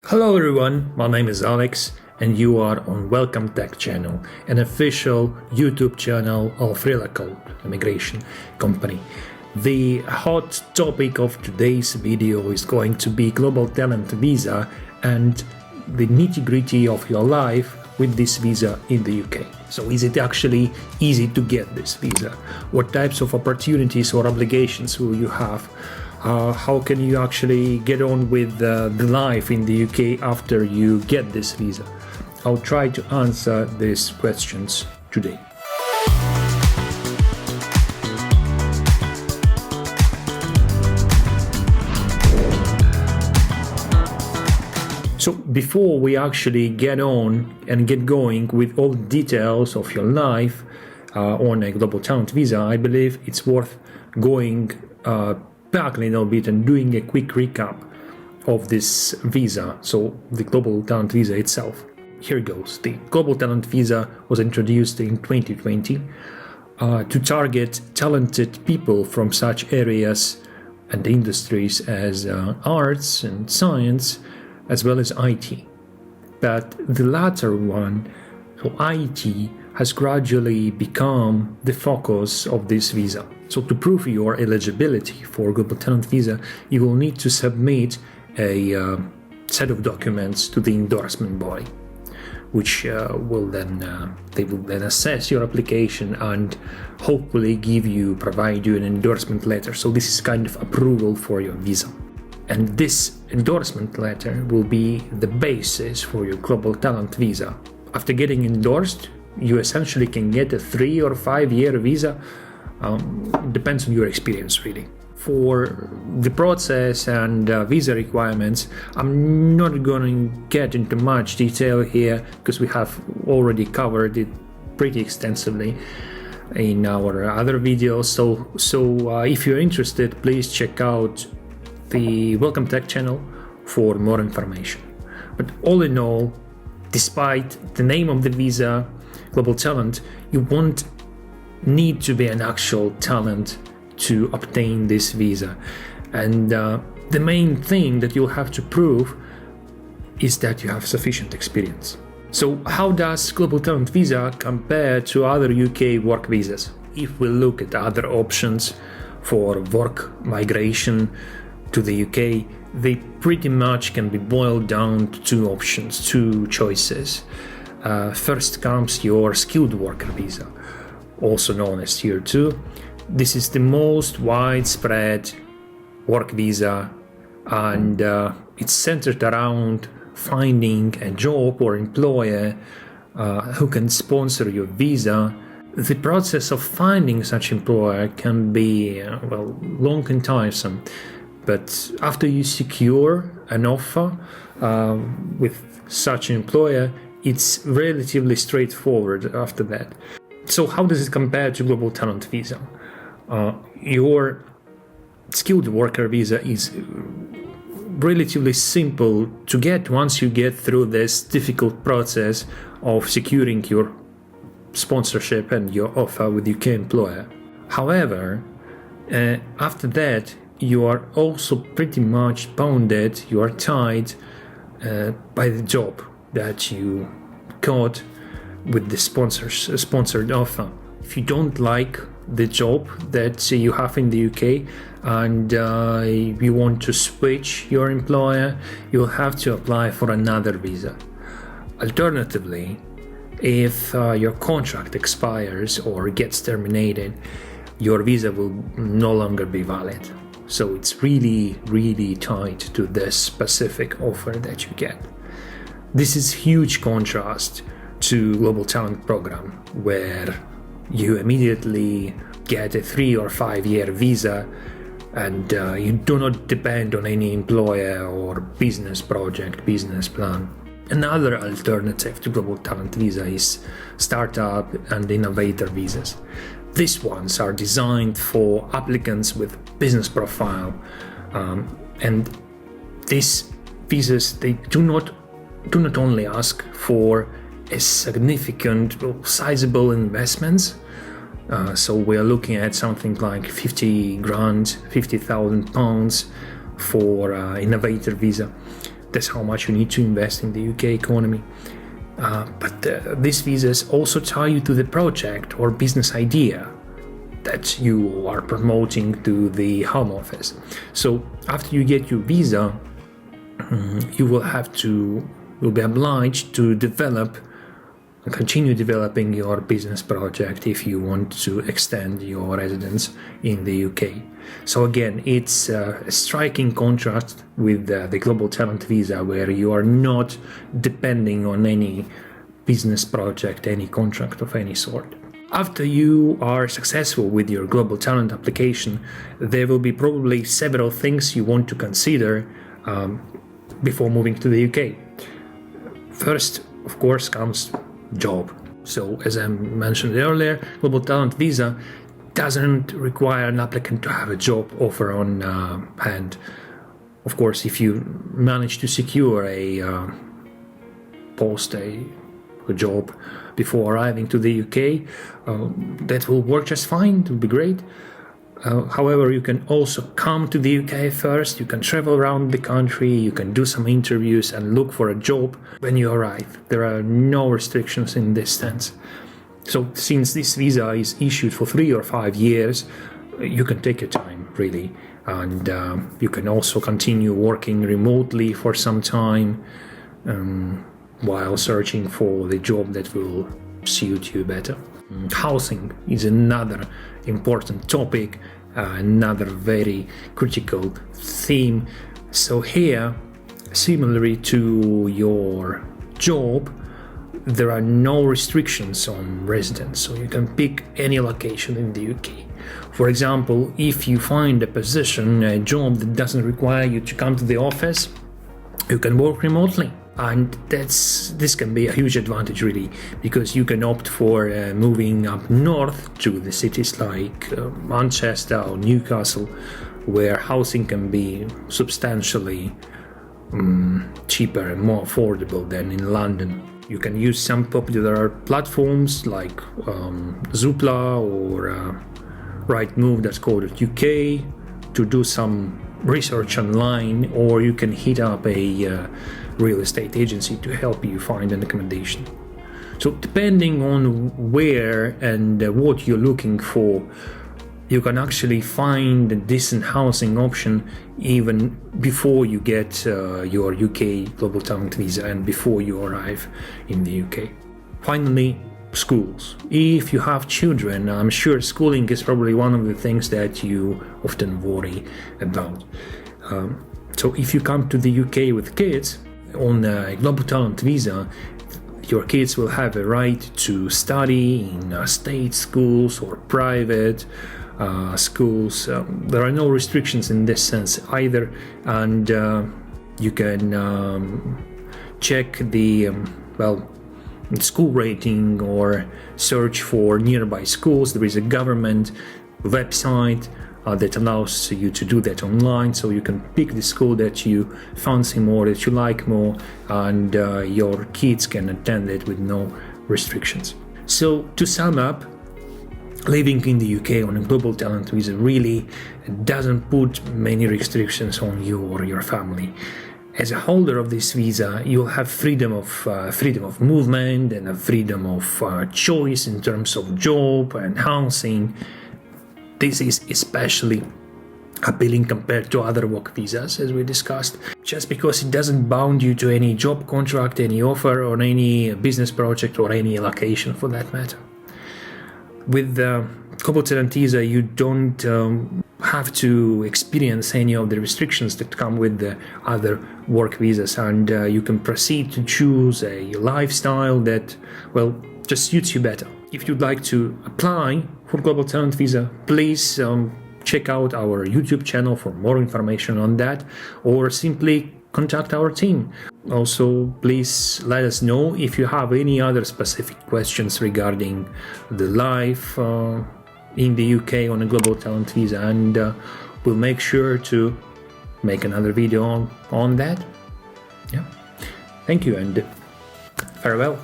Hello everyone, my name is Alex and you are on Welcome Tech channel, an official YouTube channel of relocation immigration company. The hot topic of today's video is going to be global talent visa and the nitty-gritty of your life with this visa in the UK. So is it actually easy to get this visa? What types of opportunities or obligations will you have? How can you actually get on with the life in the UK after you get this visa? I'll try to answer these questions today. So before we actually get on and get going with all the details of your life on a global talent visa, I believe it's worth going back a little bit and doing a quick recap of this visa, so the global talent visa itself. Here goes. The global talent visa was introduced in 2020 to target talented people from such areas and industries as arts and science, as well as IT. But the latter one, so IT, has gradually become the focus of this visa. So to prove your eligibility for global talent visa, you will need to submit a set of documents to the endorsement body, which will then assess your application and hopefully provide you an endorsement letter. So this is kind of approval for your visa. And this endorsement letter will be the basis for your global talent visa. After getting endorsed, you essentially can get a 3 or 5 year visa. It depends on your experience, really. For the process and visa requirements, I'm not going to get into much detail here because we have already covered it pretty extensively in our other videos. So if you're interested, please check out the Welcome Tech channel for more information. But all in all, despite the name of the visa, global talent, you won't need to be an actual talent to obtain this visa. And the main thing that you'll have to prove is that you have sufficient experience. So how does global talent visa compare to other UK work visas? If we look at other options for work migration to the UK, they pretty much can be boiled down to two choices. First comes your skilled worker visa, also known as Tier 2. This is the most widespread work visa, and it's centered around finding a job or employer who can sponsor your visa. The process of finding such employer can be long and tiresome, but after you secure an offer with such an employer, it's relatively straightforward after that. So how does it compare to global talent visa? Your skilled worker visa is relatively simple to get once you get through this difficult process of securing your sponsorship and your offer with UK employer. However, after that, you are also pretty much bounded, you are tied by the job that you got with the sponsored offer. If you don't like the job that you have in the UK and you want to switch your employer, you'll have to apply for another visa. Alternatively, if your contract expires or gets terminated, your visa will no longer be valid. So it's really tied to this specific offer that you get. This is huge contrast to global talent program, where you immediately get a 3 or 5 year visa and you do not depend on any employer or business project, business plan. Another alternative to global talent visa is startup and innovator visas. These ones are designed for applicants with business profile, and these visas, they do not only ask for a significant, sizable investments. So we are looking at something like 50,000 pounds for innovator visa. That's how much you need to invest in the UK economy. But these visas also tie you to the project or business idea that you are promoting to the Home Office. So after you get your visa, you will be obliged to continue developing your business project if you want to extend your residence in the UK. So again, it's a striking contrast with the Global Talent Visa, where you are not depending on any business project, any contract of any sort. After you are successful with your Global Talent application, there will be probably several things you want to consider before moving to the UK. First, of course, comes job. So as I mentioned earlier, Global Talent Visa doesn't require an applicant to have a job offer on hand. Of course, if you manage to secure a job before arriving to the UK, that will work just fine. It will be great. However, you can also come to the UK first, you can travel around the country, you can do some interviews and look for a job when you arrive. There are no restrictions in this sense. So since this visa is issued for 3 or 5 years, you can take your time, really. And you can also continue working remotely for some time while searching for the job that will suit you better. Housing is another important topic, another very critical theme. So here, similarly to your job, there are no restrictions on residence, so you can pick any location in the UK. For example, if you find a job that doesn't require you to come to the office, you can work remotely. And this can be a huge advantage, really, because you can opt for moving up north to the cities like Manchester or Newcastle, where housing can be substantially cheaper and more affordable than in London. You can use some popular platforms like Zoopla or rightmove.co.uk to do some research online, or you can hit up a real estate agency to help you find an accommodation. So depending on where and what you're looking for, you can actually find a decent housing option even before you get your UK Global Talent Visa and before you arrive in the UK. Finally, schools. If you have children, I'm sure schooling is probably one of the things that you often worry about. So if you come to the UK with kids on a Global Talent Visa, your kids will have a right to study in state schools or private schools. There are no restrictions in this sense either, and you can check the school rating or search for nearby schools. There is a government website that allows you to do that online, so you can pick the school that you fancy more, that you like more, and your kids can attend it with no restrictions. So to sum up, living in the UK on a Global Talent Visa really doesn't put many restrictions on you or your family. As a holder of this visa, you'll have freedom of movement and a freedom of choice in terms of job and housing. This is especially appealing compared to other work visas, as we discussed, just because it doesn't bound you to any job contract, any offer, or any business project, or any location for that matter. With the Global Talent Visa, you don't have to experience any of the restrictions that come with the other work visas, and you can proceed to choose a lifestyle that, just suits you better. If you'd like to apply for Global Talent Visa, please check out our YouTube channel for more information on that, or simply contact our team. Also, please let us know if you have any other specific questions regarding the life in the UK on a Global Talent Visa, and we'll make sure to make another video on that. Yeah. Thank you and farewell.